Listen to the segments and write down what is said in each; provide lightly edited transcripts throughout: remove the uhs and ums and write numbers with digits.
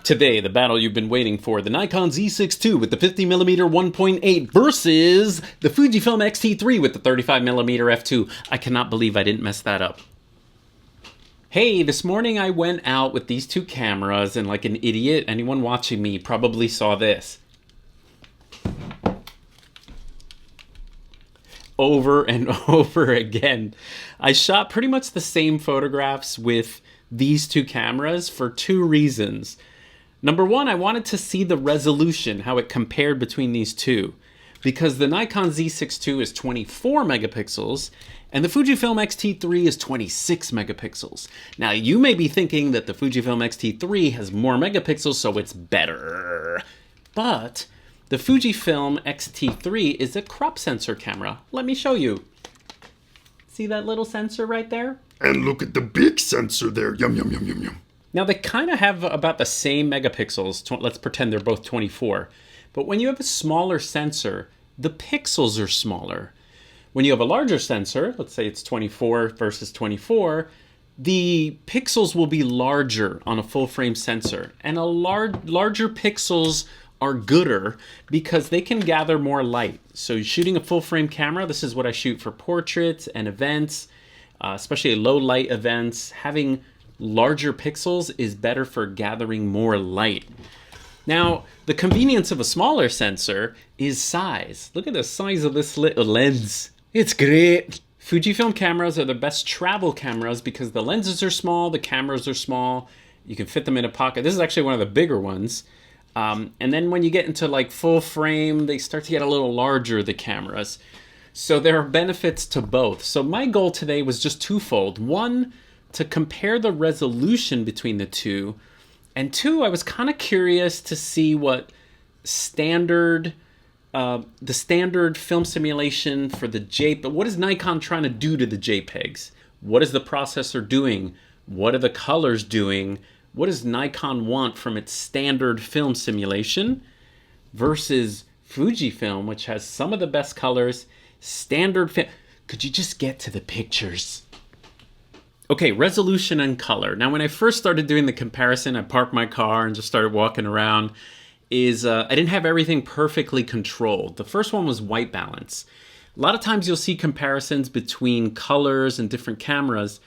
Today, the battle you've been waiting for, the Nikon Z6 II with the 50mm 1.8 versus the Fujifilm XT3 with the 35mm f2. I cannot believe I didn't mess that up. Hey, this morning I went out with these two cameras and like an idiot, anyone watching me probably saw this. Over and over again. I shot pretty much the same photographs with these two cameras for two reasons. Number one, I wanted to see the resolution, how it compared between these two. Because the Nikon Z6 II is 24 megapixels and the Fujifilm XT3 is 26 megapixels. Now you may be thinking that the Fujifilm XT3 has more megapixels, so it's better. But the Fujifilm XT3 is a crop sensor camera. Let me show you. See that little sensor right there? And look at the big sensor there. Yum, yum, yum, yum, yum. Now they kind of have about the same megapixels. Let's pretend they're both 24. But when you have a smaller sensor, the pixels are smaller. When you have a larger sensor, let's say it's 24 versus 24, the pixels will be larger on a full frame sensor. And larger pixels are gooder because they can gather more light. So shooting a full frame camera, this is what I shoot for portraits and events, especially low light events. Having larger pixels is better for gathering more light. Now, the convenience of a smaller sensor is size. Look at the size of this little lens. It's great. Fujifilm cameras are the best travel cameras because the lenses are small, the cameras are small, you can fit them in a pocket. This is actually one of the bigger ones. And then when you get into like full frame, they start to get a little larger, the cameras. So there are benefits to both. So my goal today was just twofold. One, to compare the resolution between the two. And two, I was kind of curious to see what the standard film simulation for the JPEG, what is Nikon trying to do to the JPEGs? What is the processor doing? What are the colors doing? What does Nikon want from its standard film simulation versus Fujifilm, which has some of the best colors, standard film. Could you just get to the pictures? Okay, resolution and color. Now, when I first started doing the comparison, I parked my car and just started walking around, I didn't have everything perfectly controlled. The first one was white balance. A lot of times you'll see comparisons between colors and different cameras,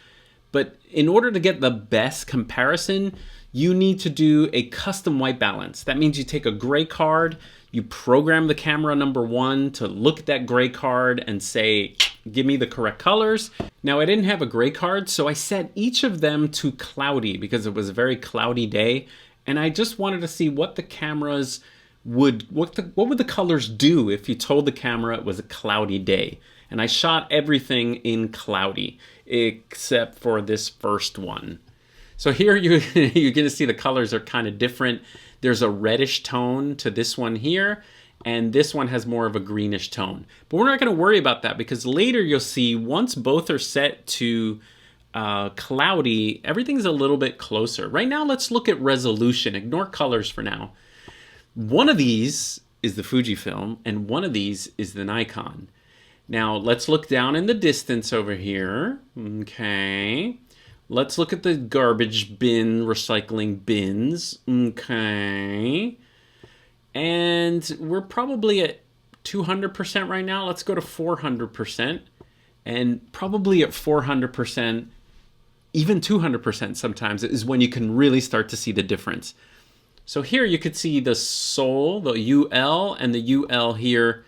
but in order to get the best comparison, you need to do a custom white balance. That means you take a gray card, you program the camera number one to look at that gray card and say, give me the correct colors. Now I didn't have a gray card, so I set each of them to cloudy because it was a very cloudy day. And I just wanted to see what the cameras what would the colors do if you told the camera it was a cloudy day. And I shot everything in cloudy, except for this first one. So here you're gonna see the colors are kind of different. There's a reddish tone to this one here, and this one has more of a greenish tone. But we're not gonna worry about that because later you'll see once both are set to cloudy, everything's a little bit closer. Right now, let's look at resolution. Ignore colors for now. One of these is the Fujifilm, and one of these is the Nikon. Now, let's look down in the distance over here. Okay. Let's look at the garbage bin, recycling bins. Okay. And we're probably at 200% right now. Let's go to 400%. And probably at 400%, even 200% sometimes, is when you can really start to see the difference. So here you could see the sole, the UL, and the UL here.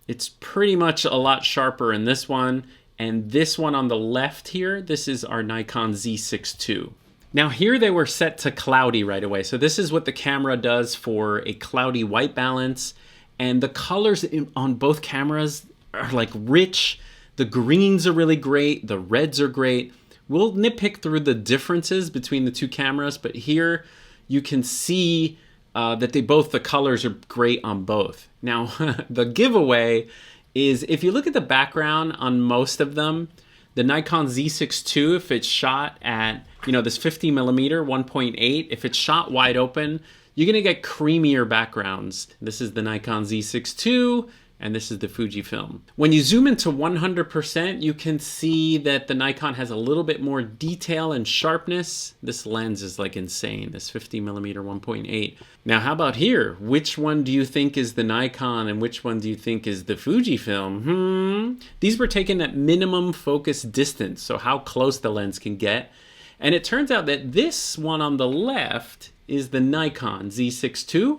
It's pretty much a lot sharper in this one. And this one on the left here, this is our Nikon Z6 II. Now here they were set to cloudy right away. So this is what the camera does for a cloudy white balance. And the colors on both cameras are like rich. The greens are really great. The reds are great. We'll nitpick through the differences between the two cameras, but here you can see that the colors are great on both. Now, the giveaway is if you look at the background on most of them, the Nikon Z6 II, if it's shot at, this 50mm 1.8, if it's shot wide open, you're gonna get creamier backgrounds. This is the Nikon Z6 II, and this is the Fujifilm. When you zoom into 100%, you can see that the Nikon has a little bit more detail and sharpness. This lens is like insane, this 50mm 1.8. Now, how about here? Which one do you think is the Nikon and which one do you think is the Fujifilm? These were taken at minimum focus distance, so how close the lens can get. And it turns out that this one on the left is the Nikon Z6 II,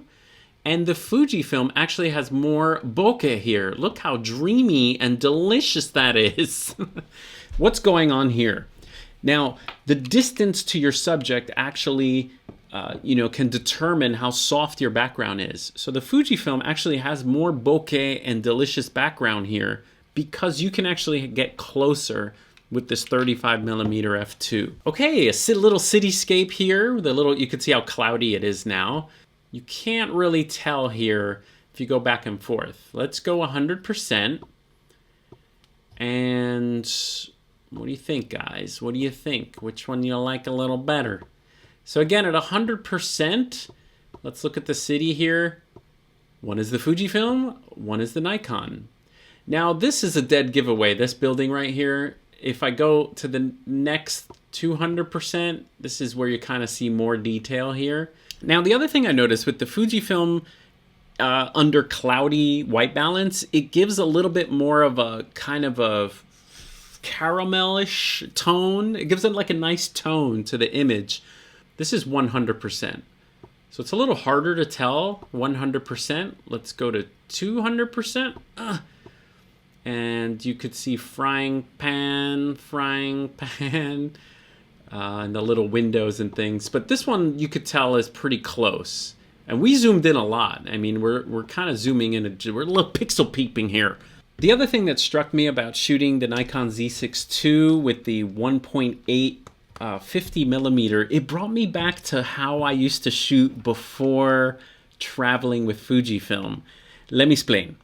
and the Fujifilm actually has more bokeh here. Look how dreamy and delicious that is. What's going on here? Now, the distance to your subject actually can determine how soft your background is. So the Fujifilm actually has more bokeh and delicious background here because you can actually get closer with this 35mm f2. Okay, a little cityscape here. You can see how cloudy it is now. You can't really tell here if you go back and forth. Let's go 100%. And what do you think, guys? What do you think? Which one you like a little better? So again, at 100%, let's look at the city here. One is the Fujifilm, one is the Nikon. Now, this is a dead giveaway, this building right here. If I go to the next 200%, this is where you kind of see more detail here. Now, the other thing I noticed with the Fujifilm under cloudy white balance, it gives a little bit more of a kind of a caramelish tone. It gives it like a nice tone to the image. This is 100%. So it's a little harder to tell, 100%. Let's go to 200%. And you could see frying pan, and the little windows and things. But this one you could tell is pretty close. And we zoomed in a lot. I mean, we're kind of zooming in, we're a little pixel peeping here. The other thing that struck me about shooting the Nikon Z6 II with the 1.8 50mm, it brought me back to how I used to shoot before traveling with Fujifilm. Let me explain.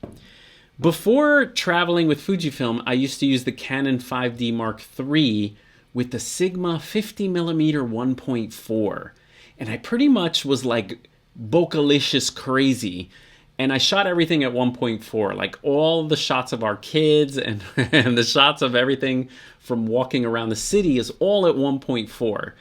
Before traveling with Fujifilm, I used to use the Canon 5D Mark III with the Sigma 50mm 1.4. And I pretty much was like bokeh-licious crazy. And I shot everything at 1.4, like all the shots of our kids and, and the shots of everything from walking around the city is all at 1.4.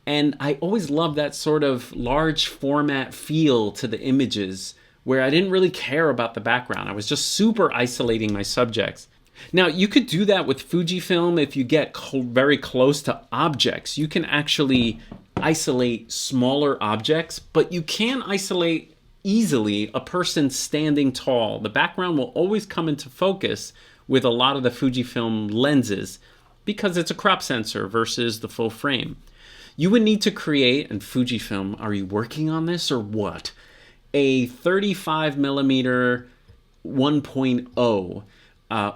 And I always loved that sort of large format feel to the images where I didn't really care about the background. I was just super isolating my subjects. Now, you could do that with Fujifilm if you get very close to objects. You can actually isolate smaller objects, but you can isolate easily a person standing tall. The background will always come into focus with a lot of the Fujifilm lenses because it's a crop sensor versus the full frame. You would need to create, and Fujifilm, are you working on this or what? A 35mm 1.0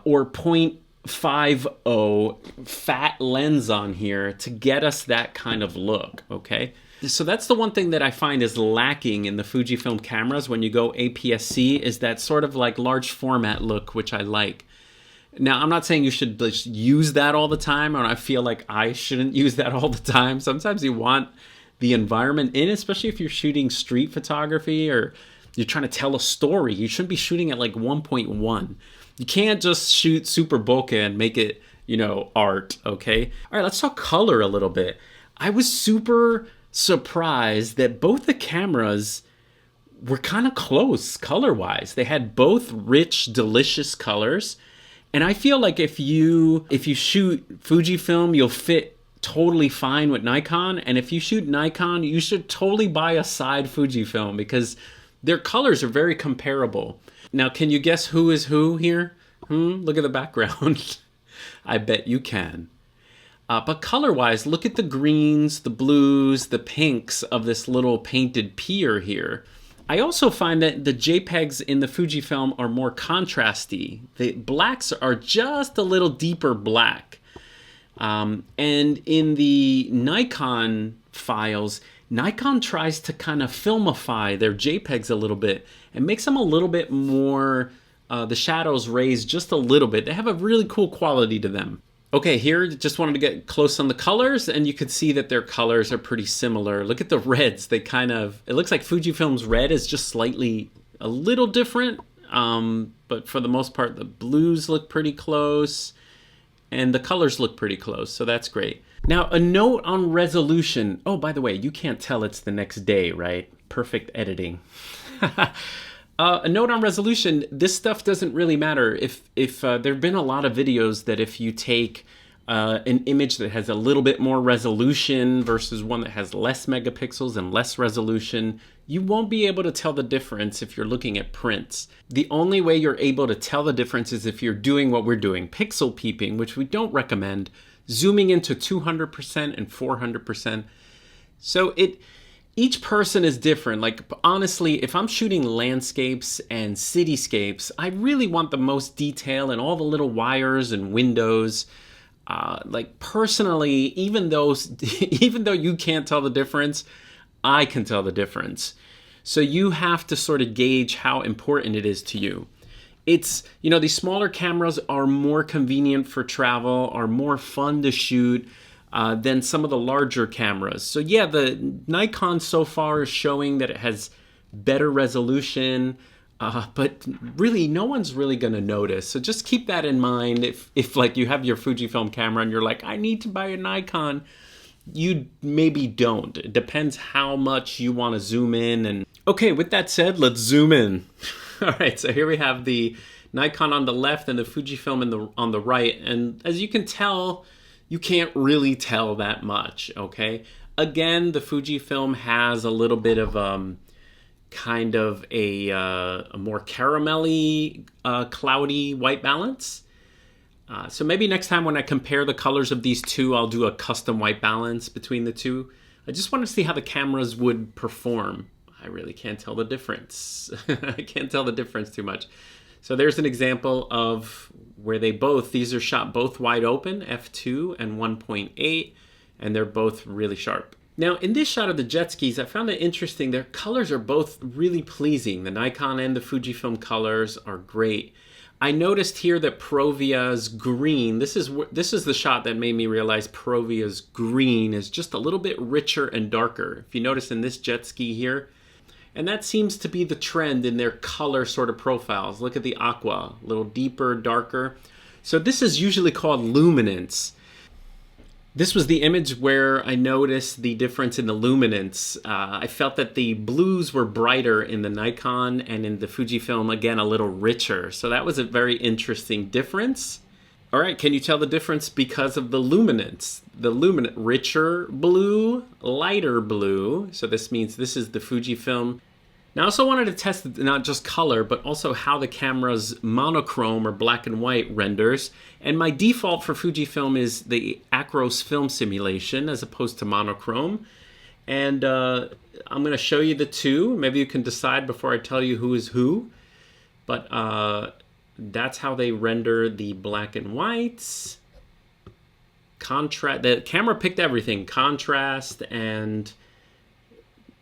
or 0.50 fat lens on here to get us that kind of look, okay? So that's the one thing that I find is lacking in the Fujifilm cameras when you go APS-C is that sort of like large format look, which I like. Now, I'm not saying you should just use that all the time, or I feel like I shouldn't use that all the time. Sometimes you want the environment in, especially if you're shooting street photography or you're trying to tell a story. You shouldn't be shooting at like 1.1. You can't just shoot super bokeh and make it, art, okay? All right, let's talk color a little bit. I was super surprised that both the cameras were kind of close color-wise. They had both rich, delicious colors. And I feel like if you shoot Fujifilm, you'll fit totally fine with Nikon, and if you shoot Nikon, you should totally buy a side Fujifilm because their colors are very comparable. Now, can you guess who is who here? Look at the background. I bet you can. But color-wise, look at the greens, the blues, the pinks of this little painted pier here. I also find that the JPEGs in the Fujifilm are more contrasty. The blacks are just a little deeper black. And in the Nikon files, Nikon tries to kind of filmify their JPEGs a little bit and makes them a little bit more, the shadows raised just a little bit. They have a really cool quality to them. Okay, here, just wanted to get close on the colors, and you could see that their colors are pretty similar. Look at the reds. It looks like Fujifilm's red is just slightly, a little different. but for the most part, the blues look pretty close, and the colors look pretty close, so that's great. Now, a note on resolution. Oh, by the way, you can't tell it's the next day, right? Perfect editing. A note on resolution, this stuff doesn't really matter. If there have been a lot of videos that if you take an image that has a little bit more resolution versus one that has less megapixels and less resolution, you won't be able to tell the difference if you're looking at prints. The only way you're able to tell the difference is if you're doing what we're doing, pixel peeping, which we don't recommend, zooming into 200% and 400%. So each person is different. Like, honestly, if I'm shooting landscapes and cityscapes, I really want the most detail and all the little wires and windows. Like, personally, even though you can't tell the difference, I can tell the difference. So you have to sort of gauge how important it is to you. It's, these smaller cameras are more convenient for travel, are more fun to shoot than some of the larger cameras. So yeah, the Nikon so far is showing that it has better resolution, but really no one's really going to notice. So just keep that in mind. If like you have your Fujifilm camera and you're like, I need to buy a Nikon, you maybe don't. It depends how much you want to zoom in. And okay, with that said, let's zoom in. All right, so here we have the Nikon on the left and the Fujifilm on the right. And as you can tell, you can't really tell that much, okay? Again, the Fujifilm has a little bit of kind of a more caramelly, cloudy white balance. So maybe next time when I compare the colors of these two, I'll do a custom white balance between the two. I just want to see how the cameras would perform. I really can't tell the difference. I can't tell the difference too much. So there's an example of where these are shot both wide open, f2 and 1.8, and they're both really sharp. Now, in this shot of the jet skis, I found it interesting. Their colors are both really pleasing. The Nikon and the Fujifilm colors are great. I noticed here that Provia's green, this is the shot that made me realize Provia's green is just a little bit richer and darker. If you notice in this jet ski here, and that seems to be the trend in their color sort of profiles. Look at the aqua, a little deeper, darker. So this is usually called luminance. This was the image where I noticed the difference in the luminance. I felt that the blues were brighter in the Nikon and in the Fujifilm, again, a little richer. So that was a very interesting difference. All right, can you tell the difference because of the luminance? The richer blue, lighter blue. So this means this is the Fujifilm. Now I also wanted to test not just color, but also how the camera's monochrome or black and white renders. And my default for Fujifilm is the Acros film simulation as opposed to monochrome. And I'm going to show you the two. Maybe you can decide before I tell you who is who. But that's how they render the black and whites. Contrast. The camera picked everything. Contrast and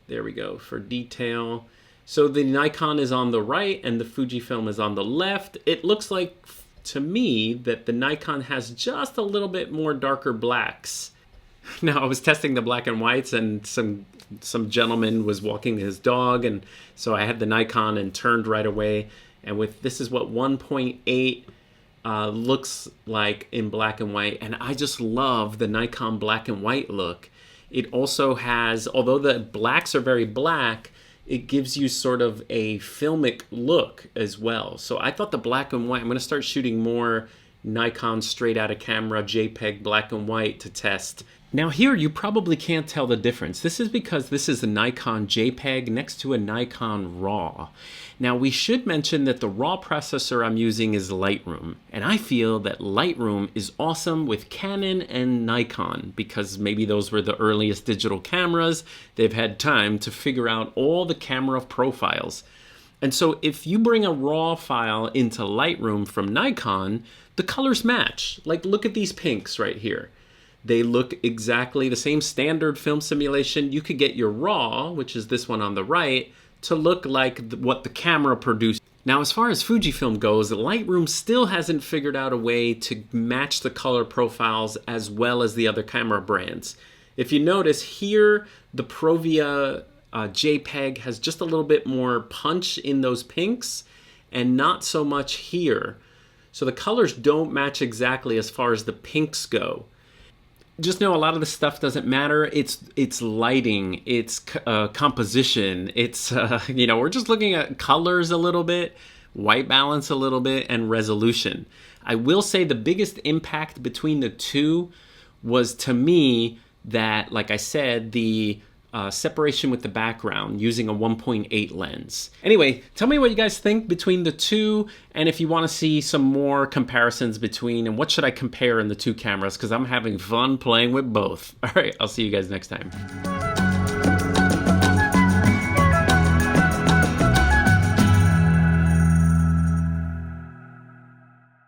there we go for detail. So the Nikon is on the right and the Fujifilm is on the left. It looks like to me that the Nikon has just a little bit more darker blacks. Now I was testing the black and whites and some gentleman was walking his dog, and so I had the Nikon and turned right away. And this is what 1.8 looks like in black and white. And I just love the Nikon black and white look. It also has, although the blacks are very black, it gives you sort of a filmic look as well. So I thought the black and white, I'm going to start shooting more Nikon straight out of camera, JPEG black and white to test. Now here you probably can't tell the difference. This is because this is a Nikon JPEG next to a Nikon RAW. Now we should mention that the RAW processor I'm using is Lightroom, and I feel that Lightroom is awesome with Canon and Nikon because maybe those were the earliest digital cameras. They've had time to figure out all the camera profiles. And so if you bring a RAW file into Lightroom from Nikon, the colors match. Like look at these pinks right here. They look exactly the same standard film simulation. You could get your RAW, which is this one on the right, to look like what the camera produced. Now, as far as Fujifilm goes, Lightroom still hasn't figured out a way to match the color profiles as well as the other camera brands. If you notice here, the Provia JPEG has just a little bit more punch in those pinks, and not so much here. So the colors don't match exactly as far as the pinks go. Just know a lot of the stuff doesn't matter. It's lighting, it's composition, it's we're just looking at colors a little bit, white balance a little bit, and resolution. I will say the biggest impact between the two was, to me, that, like I said, the separation with the background using a 1.8 lens. Anyway, tell me what you guys think between the two, and if you want to see some more comparisons between, and what should I compare in the two cameras, because I'm having fun playing with both. All right, I'll see you guys next time.